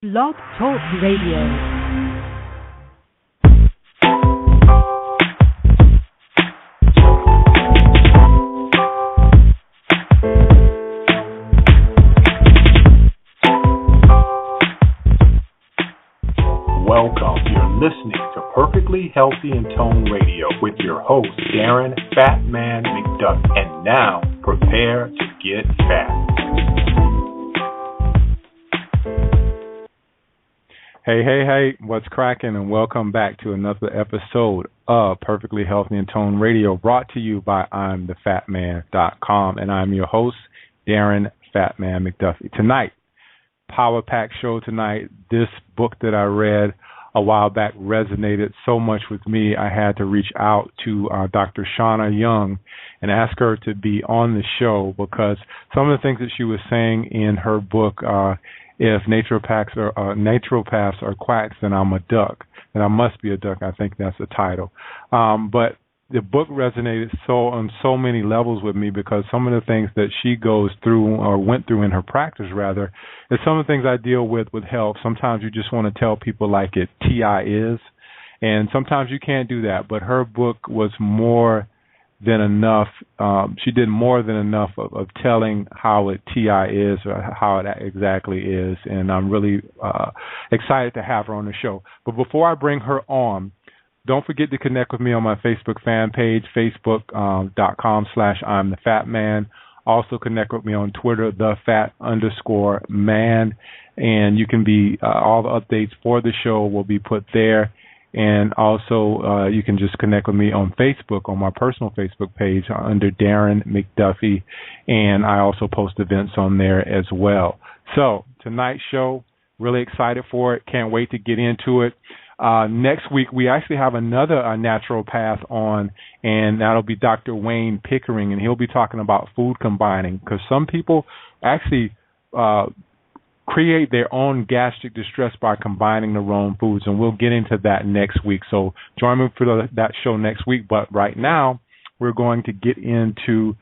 Blog Talk Radio. Welcome. You're listening to Perfectly Healthy and Tone Radio with your host, Darren Fat Man McDuffie. And now, prepare to get fat. Hey, what's cracking? And welcome back to another episode of Perfectly Healthy and Tone Radio, brought to you by I'mTheFatMan.com. And I'm your host, Darren Fat Man McDuffie. Tonight, Power Pack show tonight. This book that I read a while back resonated so much with me, I had to reach out to Dr. Shauna Young and ask her to be on the show, because some of the things that she was saying in her book, if naturopaths are quacks, then I'm a duck. Then I must be a duck. I think that's the title. But the book resonated on so many levels with me, because some of the things that she goes through or went through in her practice, rather, is some of the things I deal with health. Sometimes you just want to tell people like it TI is, and sometimes you can't do that. But her book was more than enough. She did more than enough of telling how it TI is, or how it exactly is, and I'm really excited to have her on the show. But before I bring her on, don't forget to connect with me on my Facebook fan page, facebook.com/I'mTheFatMan. Also connect with me on Twitter, @thefat_man. And you can be, all the updates for the show will be put there. And also you can just connect with me on Facebook, on my personal Facebook page under Darren McDuffie. And I also post events on there as well. So tonight's show, really excited for it. Can't wait to get into it. Next week, we actually have another naturopath on, and that'll be Dr. Wayne Pickering, and he'll be talking about food combining, because some people actually create their own gastric distress by combining the wrong foods, and we'll get into that next week. So join me for that show next week. But right now, we're going to get into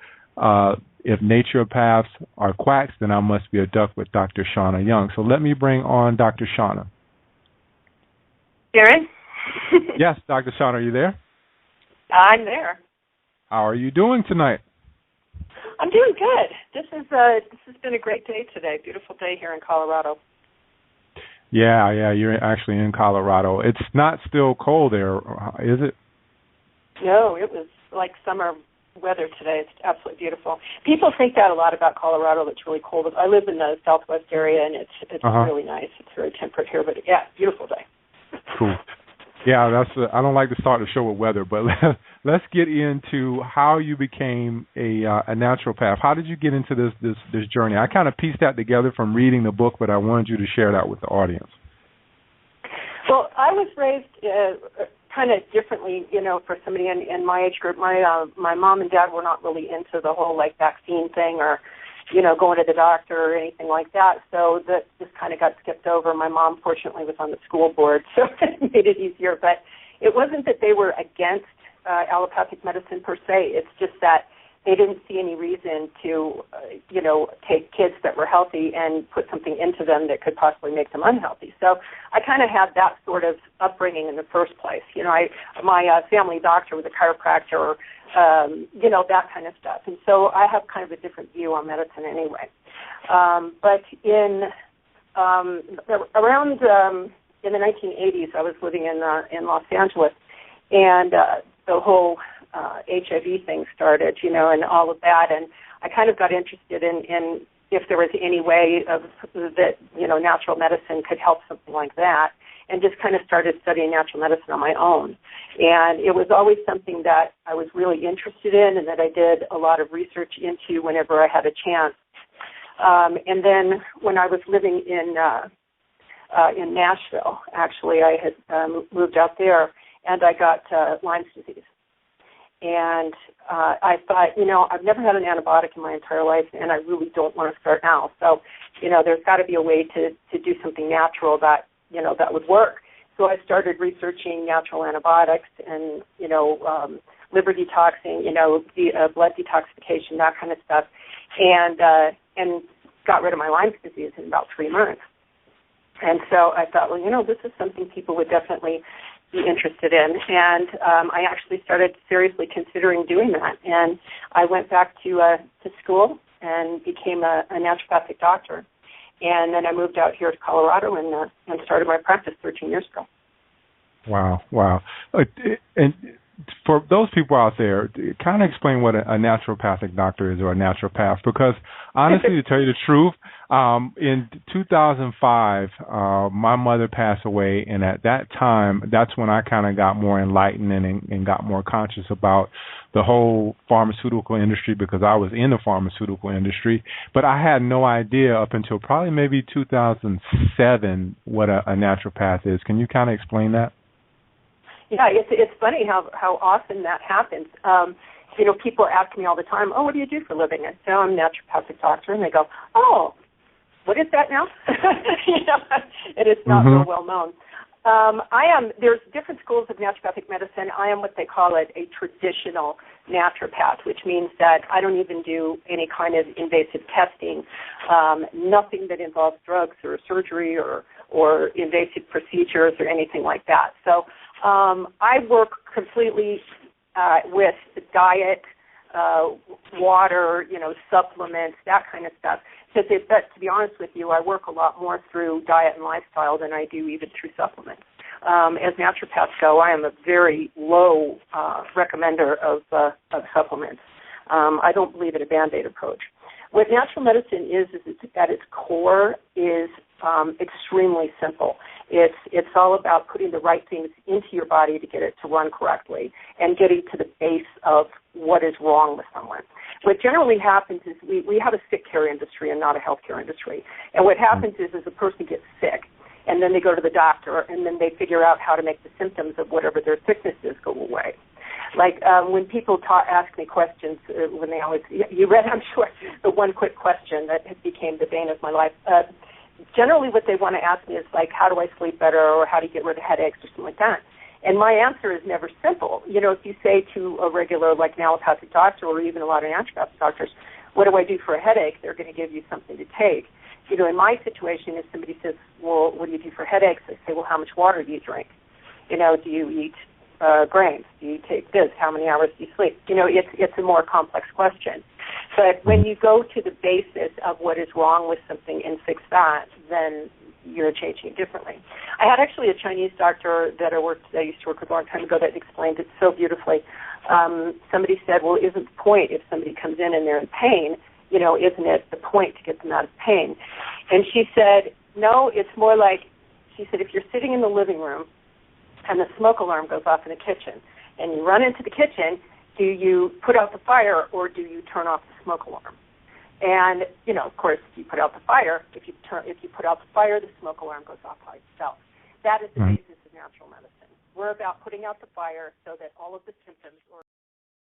if naturopaths are quacks, then I must be a duck, with Dr. Shauna Young. So let me bring on Dr. Shauna. Darren? Yes, Dr. Shauna, are you there? I'm there. How are you doing tonight? I'm doing good. This has been a great day today. Beautiful day here in Colorado. Yeah, you're actually in Colorado. It's not still cold there, is it? No, it was like summer weather today. It's absolutely beautiful. People think that a lot about Colorado. It's really cold. I live in the southwest area, and it's really nice. It's very temperate here, but yeah, beautiful day. Cool. Yeah, I don't like to start the show with weather, but let's get into how you became a naturopath. How did you get into this journey? I kind of pieced that together from reading the book, but I wanted you to share that with the audience. Well, I was raised kind of differently, for somebody in my age group. My mom and dad were not really into the whole vaccine thing, or going to the doctor or anything like that. So that just kind of got skipped over. My mom, fortunately, was on the school board, so it made it easier. But it wasn't that they were against allopathic medicine per se. It's just that they didn't see any reason to, take kids that were healthy and put something into them that could possibly make them unhealthy. So I kind of had that sort of upbringing in the first place. My family doctor was a chiropractor, that kind of stuff. And so I have kind of a different view on medicine anyway. But in around in the 1980s, I was living in Los Angeles, and the whole HIV thing started, and all of that. And I kind of got interested in if there was any way that natural medicine could help something like that, and just kind of started studying natural medicine on my own. And it was always something that I was really interested in, and that I did a lot of research into whenever I had a chance. And then when I was living in Nashville, actually, I had moved out there, and I got Lyme's disease. And I thought, I've never had an antibiotic in my entire life, and I really don't want to start now. So, there's got to be a way to do something natural that would work. So I started researching natural antibiotics and, liver detoxing, blood detoxification, that kind of stuff, and got rid of my Lyme's disease in about 3 months. And so I thought, well, this is something people would definitely be interested in. And I actually started seriously considering doing that. And I went back to school and became a naturopathic doctor. And then I moved out here to Colorado and started my practice 13 years ago. Wow. And for those people out there, kind of explain what a naturopathic doctor is or a naturopath, because honestly, to tell you the truth, in 2005, my mother passed away, and at that time, that's when I kind of got more enlightened and got more conscious about the whole pharmaceutical industry, because I was in the pharmaceutical industry, but I had no idea up until probably maybe 2007 what a naturopath is. Can you kind of explain that? Yeah, it's funny how often that happens. People ask me all the time, what do you do for a living? I say, I'm a naturopathic doctor, and they go, oh, what is that now? And it's not real well known. There's different schools of naturopathic medicine. I am what they call a traditional naturopath, which means that I don't even do any kind of invasive testing, nothing that involves drugs or surgery or invasive procedures or anything like that. So I work completely with the diet, water, supplements, that kind of stuff. But to be honest with you, I work a lot more through diet and lifestyle than I do even through supplements. As naturopaths go, I am a very low recommender of supplements. I don't believe in a Band-Aid approach. What natural medicine is at its core is extremely simple. It's all about putting the right things into your body to get it to run correctly and getting to the base of what is wrong with someone. What generally happens is we have a sick care industry and not a healthcare industry. And what happens is a person gets sick, and then they go to the doctor, and then they figure out how to make the symptoms of whatever their sickness is go away. Like when people ask me questions, when they always, you read, I'm sure, the one quick question that became the bane of my life. Generally what they want to ask me is like, how do I sleep better, or how do you get rid of headaches, or something like that. And my answer is never simple. If you say to a regular, like, an allopathic doctor or even a lot of naturopathic doctors, what do I do for a headache? They're going to give you something to take. In my situation, if somebody says, well, what do you do for headaches? I say, well, how much water do you drink? Do you eat grains? Do you take this? How many hours do you sleep? It's a more complex question. But when you go to the basis of what is wrong with something and fix that, then you're changing it differently. I had actually a Chinese doctor that I used to work with a long time ago that explained it so beautifully. Somebody said, well, isn't the point if somebody comes in and they're in pain, isn't it the point to get them out of pain? And she said, no, it's more like, she said, if you're sitting in the living room and the smoke alarm goes off in the kitchen and you run into the kitchen, do you put out the fire or do you turn off the smoke alarm? And, of course, you put out the fire. If you put out the fire, the smoke alarm goes off by itself. That is the basis of natural medicine. We're about putting out the fire so that all of the symptoms or